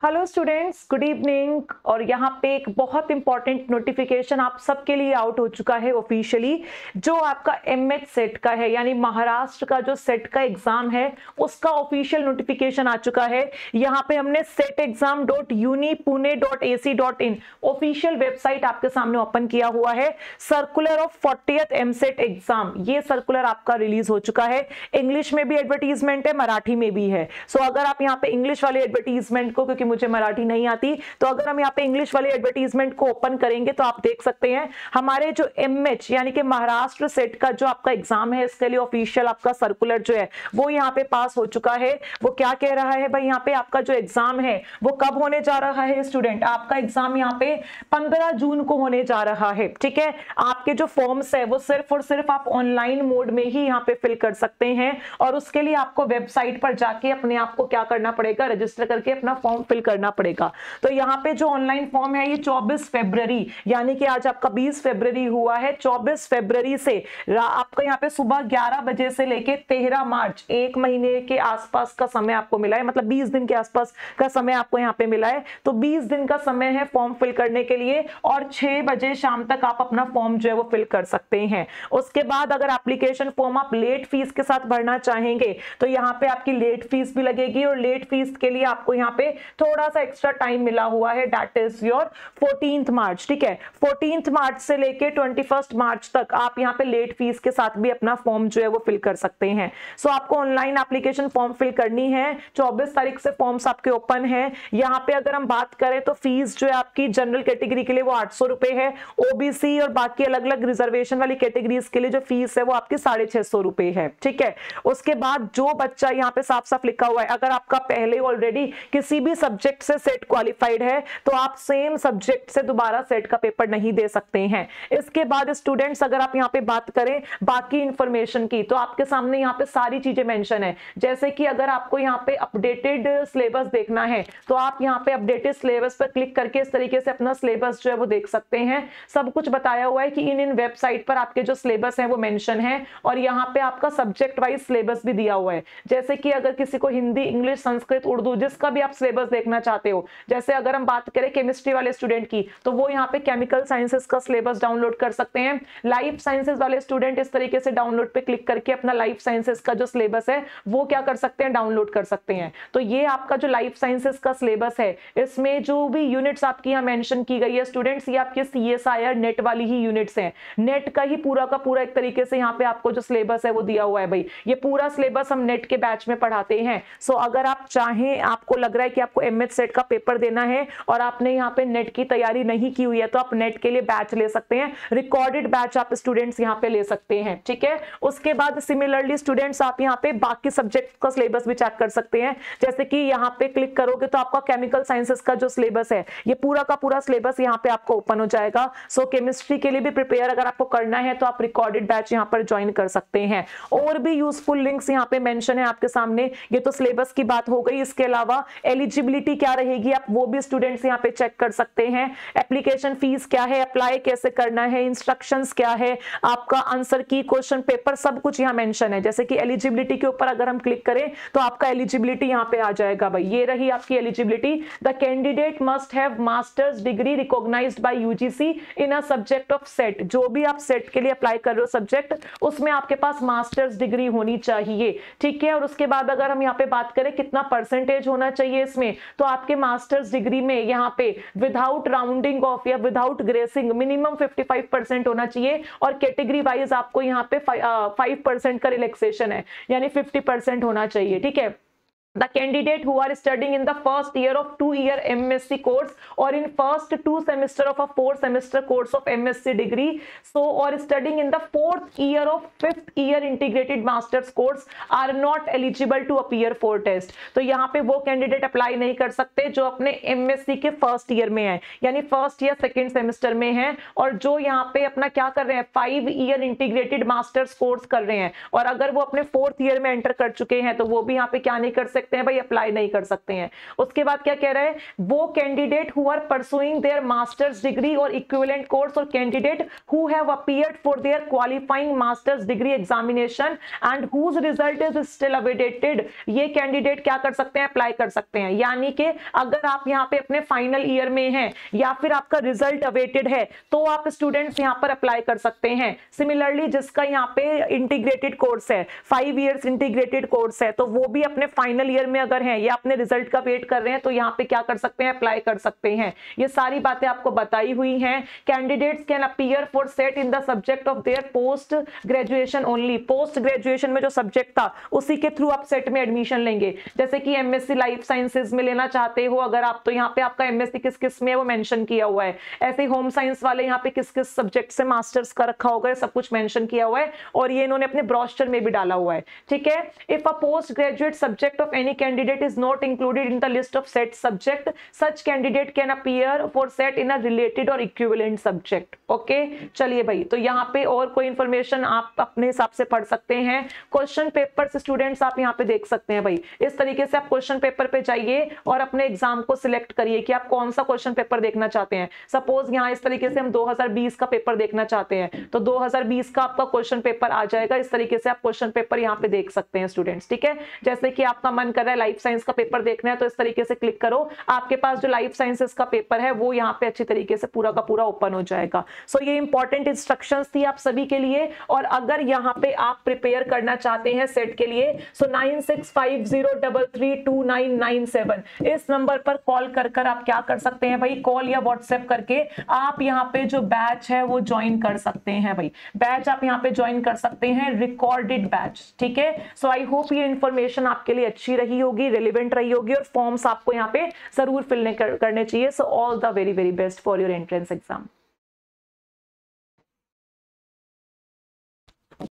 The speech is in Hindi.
Hello students, good evening. और यहाँ पे एक बहुत इंपॉर्टेंट नोटिफिकेशन आप सबके लिए आउट हो चुका है ऑफिशियली, जो आपका एमएच सेट का है, यानी महाराष्ट्र का जो सेट का एग्जाम है उसका ऑफिशियल नोटिफिकेशन आ चुका है। यहाँ पे हमने setexam.unipune.ac.in ऑफिशियल वेबसाइट आपके सामने ओपन किया हुआ है। Circular of 40th EAMCET exam, ये सर्कुलर आपका रिलीज हो चुका है। इंग्लिश में भी एडवर्टीजमेंट है, मराठी में भी है। सो अगर आप यहाँ पे इंग्लिश वाले एडवर्टीजमेंट को, क्योंकि मुझे मराठी नहीं आती, तो अगर हम यहाँ पे इंग्लिश वाले एडवर्टीजमेंट को ओपन करेंगे तो आप देख सकते हैं हमारे जो एमएच यानी कि महाराष्ट्र सेट का जो आपका एग्जाम है, इसके लिए ऑफिशियल आपका सर्कुलर जो है वो यहाँ पे पास हो चुका है। वो क्या कह रहा है भाई, यहाँ पे आपका जो एग्जाम है वो कब होने जा रहा है स्टूडेंट, आपका एग्जाम यहाँ पे 15 जून को होने जा रहा है। ठीक है, आपके जो फॉर्म्स है वो सिर्फ और सिर्फ आप ऑनलाइन मोड में ही यहाँ पे फिल कर सकते हैं, और उसके लिए आपको वेबसाइट पर जाके अपने आप को क्या करना पड़ेगा, रजिस्टर करके अपना फॉर्म फिल करना पड़ेगा। तो यहाँ पे जो ऑनलाइन फॉर्म है ये 24 फरवरी, यानी कि आज आपका 20 फरवरी हुआ है, 24 फरवरी से आपका यहाँ पे सुबह 11 बजे से लेके 13 मार्च, एक महीने के आसपास का समय आपको मिला है, मतलब 20 दिन के आसपास का समय आपको यहाँ पे मिला है। तो 20 दिन का समय है फॉर्म फिल करने के लिए, और 6 बजे शाम तक आप अपना फॉर्म जो है वो फिल कर सकते हैं। उसके बाद अगर एप्लीकेशन फॉर्म आप लेट फीस के साथ भरना चाहेंगे तो यहाँ पे आपकी लेट फीस भी लगेगी, और लेट फीस के लिए आपको यहाँ पे थोड़ा सा एक्स्ट्रा टाइम मिला हुआ है, दैट इज योर 14th मार्च। ठीक है, 14th मार्च से लेके 21 मार्च तक आप यहाँ पे लेट फीस के साथ भी अपना फॉर्म जो है वो फिल कर सकते हैं। सो आपको ऑनलाइन एप्लीकेशन फॉर्म फिल करनी है, 24 तारीख से फॉर्म्स आपके ओपन है। यहाँ पे अगर हम बात करें तो फीस जो है आपकी जनरल कैटेगरी के लिए वो 800 रुपए है, ओबीसी और बाकी अलग अलग रिजर्वेशन वाली कैटेगरीज के लिए जो फीस है वो आपकी 650 रुपए है। ठीक है, उसके बाद जो बच्चा यहाँ पे साफ साफ लिखा हुआ है, अगर आपका पहले ऑलरेडी किसी भी सब्जेक्ट से सेट क्वालिफाइड है तो आप सेम सब्जेक्ट से दोबारा सेट का पेपर नहीं दे सकते हैं। इसके बाद स्टूडेंट्स अगर आप यहाँ पे बात करें बाकी इंफॉर्मेशन की, तो आपके सामने यहाँ पे सारी चीजें मेंशन है। जैसे कि अगर आपको यहाँ पे अपडेटेड सिलेबस देखना है तो आप यहाँ पे अपडेटेड सिलेबस पर क्लिक करके इस तरीके से अपना सिलेबस जो है वो देख सकते हैं। सब कुछ बताया हुआ है कि इन वेबसाइट पर आपके जो सिलेबस है वो मेंशन है, और यहाँ पे आपका सब्जेक्ट वाइज सिलेबस भी दिया हुआ है। जैसे कि अगर किसी को हिंदी, इंग्लिश, संस्कृत, उर्दू, जिसका भी आप सिलेबस देखना चाहते हो, जैसे अगर हम बात करें केमिस्ट्री वाले स्टूडेंट की तो वो यहाँ पे केमिकल साइंसेस का सिलेबस डाउनलोड कर सकते हैं। लाइफ साइंसेस वाले स्टूडेंट इस तरीके से डाउनलोड पे क्लिक करके अपना लाइफ साइंसेस का जो सिलेबस है वो क्या कर सकते हैं, डाउनलोड कर सकते हैं। तो ये आपका जो लाइफ साइंसेस का सिलेबस है, इसमें जो भी यूनिट्स आपकी यहाँ मेंशन की गई है स्टूडेंट्स, ये आपके CSIR नेट वाली ही यूनिट्स हैं। नेट का ही पूरा का पूरा एक तरीके से यहाँ पे आपको जो सिलेबस है वो दिया हुआ है। भाई ये पूरा सिलेबस हम नेट के बैच में पढ़ाते हैं। सो अगर आप चाहें, आपको लग रहा है कि आपको एमएच सेट का पेपर देना है और आपने यहाँ पे नेट की तैयारी नहीं की हुई है, तो आप नेट के लिए बैच ले सकते हैं, रिकॉर्डेड बैच आप स्टूडेंट्स यहाँ पे ले सकते हैं। ठीक है, उसके बाद सिमिलरली स्टूडेंट्स आप यहाँ पे बाकी सब्जेक्ट का सिलेबस भी चेक कर सकते हैं। जैसे कि यहाँ पे क्लिक करोगे तो आपका केमिकल साइंसेस का जो सिलेबस है ये पूरा का पूरा सिलेबस यहाँ पे आपको ओपन हो जाएगा। सो केमिस्ट्री के लिए भी प्रिपेयर अगर आपको करना है तो आप रिकॉर्डेड बैच यहाँ पर ज्वाइन कर सकते हैं। और भी यूजफुल लिंक्स यहाँ पे मेंशन है आपके सामने। ये तो सिलेबस की बात हो गई, इसके अलावा एलिजिबिलिटी क्या रहेगी आप वो भी स्टूडेंट्स यहाँ पे चेक कर सकते हैं। एप्लीकेशन फीस क्या है, अप्लाई कैसे करना है, इंस्ट्रक्शंस क्या है, आपका आंसर की, क्वेश्चन पेपर, सब कुछ यहाँ मेंशन है। जैसे कि एलिजिबिलिटी के ऊपर अगर हम क्लिक करें तो आपका एलिजिबिलिटी यहाँ पे आ जाएगा। भाई ये रही आपकी eligibility. The candidate must have masters degree recognised by UGC in a subject of set. जो भी आप सेट के लिए अप्लाई कर रहे हो सब्जेक्ट, उसमें आपके पास मास्टर्स डिग्री होनी चाहिए। ठीक है, और उसके बाद अगर हम यहाँ पे बात करें कितना परसेंटेज होना चाहिए इसमें, तो आपके मास्टर्स डिग्री में यहाँ पे विदाउट राउंडिंग ऑफ या विदाउट ग्रेसिंग मिनिमम 55% होना चाहिए, और कैटेगरी वाइज आपको यहाँ पे 5% का रिलैक्सेशन है, यानी 50% होना चाहिए। ठीक है, the candidate who are studying in the first year of 2-year MSc course or in first 2 semester of a 4-semester course of MSc degree, so or studying in the 4th year of 5th year integrated masters course are not eligible to appear for test। तो यहाँ पे वो कैंडिडेट अप्लाई नहीं कर सकते जो अपने MSc के फर्स्ट ईयर में है, यानी फर्स्ट या सेकेंड सेमेस्टर में है, और जो यहाँ पे अपना क्या कर रहे हैं, 5 ईयर इंटीग्रेटेड मास्टर्स कोर्स कर रहे हैं, और अगर वो अपने 4th ईयर में एंटर कर चुके हैं तो वो भी यहाँ पे क्या नहीं कर सकते, सकते हैं भाई, अप्लाई नहीं कर सकते हैं। उसके बाद क्या कह रहा है, वो candidate who are pursuing their masters degree और इक्विवेलेंट कोर्स और candidate who have appeared for their qualifying masters degree examination and whose result is still awaited, ये कैंडिडेट क्या कर सकते हैं, अप्लाई कर सकते हैं। यानी कि अगर आप यहाँ पे अपने फाइनल ईयर में हैं या फिर आपका रिजल्ट अवेटेड है तो आप स्टूडेंट्स यहाँ पर अप्लाई कर सकते हैं। सिमिलरली जिसका यहाँ पे इंटीग्रेटेड कोर्स है, 5 इयर्स इंटीग्रेटेड कोर्स है, तो वो भी अपने फाइनल ईयर में अगर हैं या अपने रिजल्ट का वेट कर रहे हैं तो यहाँ पे क्या कर सकते हैं, अप्लाई कर सकते हैं। ये सारी बातें आपको बताई हुई हैं। Candidates can appear for set in the subject of their post graduation only, post graduation में जो सब्जेक्ट था उसी के थ्रू आप सेट में एडमिशन लेंगे। जैसे कि एमएससी लाइफ साइंसेज में लेना चाहते हो अगर आप, तो यहाँ पे आपका एमएससी किस किस में है वो मेंशन किया हुआ है। ऐसे होम साइंस वाले यहाँ पे किस किस सब्जेक्ट से मास्टर्स का रखा होगा, सब कुछ मेंशन किया हुआ है और ये इन्होंने अपने ब्रोशर में भी डाला हुआ है। ठीक है, if a post graduate subject of any candidate is not included in the list of set subject, such candidate can appear for set in a related और इक्विवेलेंट सब्जेक्ट। ओके, चलिए भाई, तो यहाँ पे और कोई इंफॉर्मेशन आप अपने हिसाब से पढ़ सकते हैं। क्वेश्चन पेपर से स्टूडेंट्स आप यहाँ पे देख सकते हैं भाई, इस तरीके से आप क्वेश्चन पेपर पे जाइए और अपने एग्जाम को सिलेक्ट करिए कि आप कौन सा क्वेश्चन पेपर देखना चाहते हैं। सपोज यहाँ इस तरीके से हम 2020 का पेपर देखना चाहते हैं तो 2020 का आपका क्वेश्चन पेपर आ जाएगा। इस तरीके से आप क्वेश्चन पेपर यहाँ पे देख सकते हैं स्टूडेंट्स। ठीक है, जैसे कि आपका मन कर रहा है लाइफ साइंस का पेपर देखना है तो इस तरीके से क्लिक करो, आपके पास जो लाइफ साइंसेस का पेपर है वो यहाँ पे अच्छी तरीके से पूरा का पूरा ओपन हो जाएगा। सो ये इंपॉर्टेंट इंस्ट्रक्शंस थी आप सभी के लिए। और अगर यहाँ पे आप प्रिपेयर करना चाहते हैं सेट के लिए सो 9650332997 इस नंबर पर कॉल कर आप क्या कर सकते हैं भाई, कॉल या व्हाट्सएप करके आप यहाँ पे जो बैच है वो ज्वाइन कर सकते हैं भाई। बैच आप यहाँ पे ज्वाइन कर सकते हैं, रिकॉर्डेड बैच। ठीक है, सो आई होप ये इन्फॉर्मेशन आपके लिए अच्छी रही होगी, रिलेवेंट रही होगी और फॉर्म्स आपको यहाँ पे जरूर फिल करने चाहिए। So all the very very best for your entrance exam.